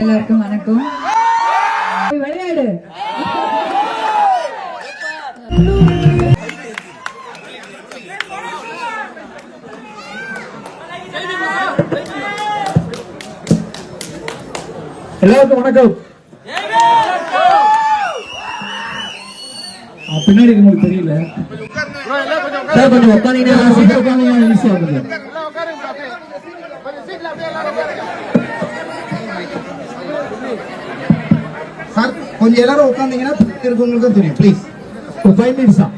எல்லாருக்கும் வணக்கம். விளையாடு. எல்லாருக்கும் வணக்கம். பின்னாடி உங்களுக்கு தெரியல, கொஞ்சம் உட்காந்தீங்கன்னா ஈஸியா இருக்குது. சார் கொஞ்சம் எல்லாரும் உட்காந்தீங்கன்னா இருக்கவங்களுக்கு தெரியும். ப்ளீஸ் ஒரு 5 minutes தான்.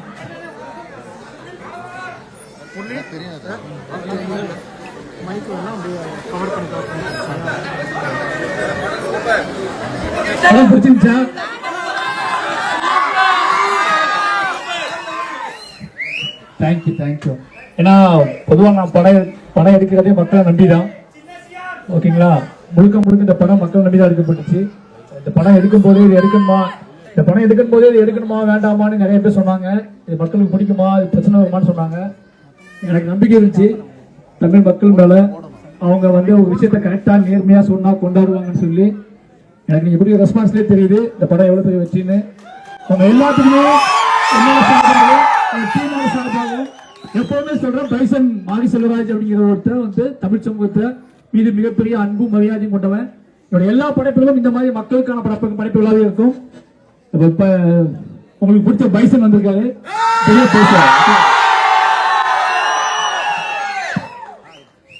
பிடிச்சிருச்சா? Thank you thank you. ஏன்னா பொதுவாக நான் படம் எடுக்கிறதே மக்களை நம்பிதான். ஓகேங்களா, முழுக்க இந்த படம் மக்கள் நம்பிதான் எடுக்கப்பட்டுச்சு. இந்த படம் எடுக்கும் போதே இது எடுக்கணுமா வேண்டாமான்னு நிறைய பேர் சொன்னாங்க. இது மக்களுக்கு பிடிக்குமா, இது பிரச்சனை வருமானு சொன்னாங்க. எனக்கு நம்பிக்கை இருந்துச்சு தமிழ் மக்கள் மேல. அவங்க ஒரு விஷயத்த கரெக்டா நேர்மையா சொன்னா கொண்டாடுவாங்கன்னு சொல்லி எனக்கு நீங்க எப்படி ரெஸ்பான்ஸ்லேயே தெரியுது இந்த படம் எவ்வளவு பெரிய வெற்றின்னு. அவங்க எல்லாத்துக்குமே எப்பவுமே சொல்றேன், பைசன் மாரி செல்வராஜ் அப்படிங்கிற ஒருத்தர் தமிழ் சமூகத்தை மீது மிகப்பெரிய அன்பு மரியாதையும் கொண்டவன். என்னோட எல்லா படைப்புகளும் இந்த மாதிரி மக்களுக்கான படைப்புகளாவே இருக்கும். இப்ப உங்களுக்கு பிடிச்ச பைசன் வந்திருக்காரு.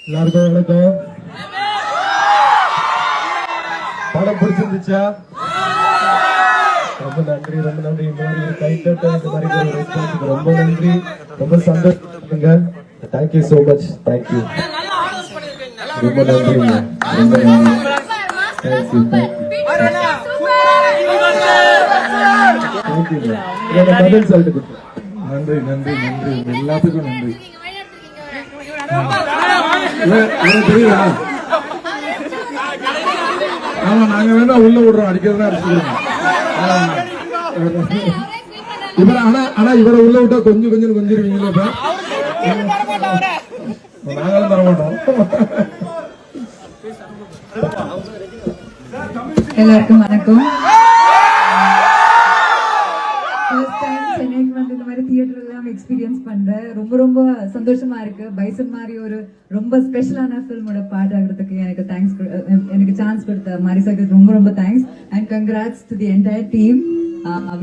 எல்லாருக்கும் வணக்கம். படம் பிடிச்சிருந்துச்சா? ரொம்ப நன்றி. இந்த மாதிரி கைத்தட்டு ரொம்ப நன்றி. ரொம்ப சந்தோஷம். Thank you so much. தேங்க்யூ, ரொம்ப நன்றி. ரொம்ப நன்றி. தேங்க்யூ பதில் சொல்லிட்டு நன்றி நன்றி நன்றி எல்லாத்துக்கும் நன்றி. தெரியுதா? ஆமா, நாங்க வேணா உள்ள விடுறோம், அடிக்கிறதா அடிச்சுக்கிறோம். இவரை உள்ள விட்டா கொஞ்சிருவீங்களா? நாங்களும் தர மாட்டோம். எல்லாருக்கும் வணக்கம். சென்னைக்கு வந்து இந்த மாதிரி தியேட்டர் எல்லாம் எக்ஸ்பீரியன்ஸ் பண்றேன். ரொம்ப சந்தோஷமா இருக்கு. பைசன் மாதிரி ஒரு ரொம்ப ஸ்பெஷலான ஃபில்மோட பார்ட் ஆகிறதுக்கு எனக்கு சான்ஸ் கொடுத்த மாரி சாருக்கு ரொம்ப thanks. And congrats to the entire team.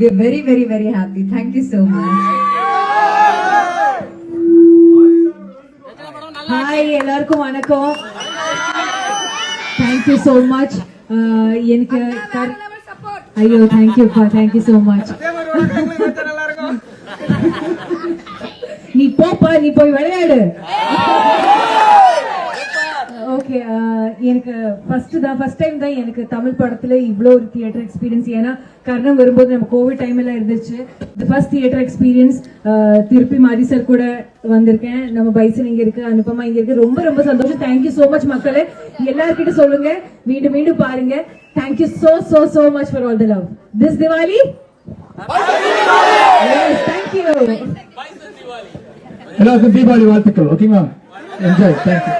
We are very happy. Thank you so much. Hi, எல்லாருக்கும் வணக்கம். Thank you so much. எனக்கு ஐயோ thank you so much. நீ போய் விளையாடு. ஓகே, எனக்கு ஃபர்ஸ்ட் டைம் தான் எனக்கு தமிழ் படத்துல இவ்வளோ ஒரு தியேட்டர் எக்ஸ்பீரியன்ஸ். ஏன்னா கர்ணம் வரும்போது நம்ம கோவிட் டைம் எல்லாம் இருந்துச்சு. First theatre experience. திருப்பி மாரி சார் கூட வந்திருக்கேன். நம்ம பைசன் இங்க இருக்கு, அனுப்பமா இங்க இருக்கு. ரொம்ப சந்தோஷம். தேங்க்யூ சோ மச் மக்களே. எல்லார்கிட்ட சொல்லுங்க, மீண்டும் பாருங்க. Thank you so much for all the love. This Diwali, yes, thank you. எல்லாருக்கும் தீபாவளி வாழ்த்துக்கள். ஓகேங்களா? என்ஜாய். தேங்க்யூ.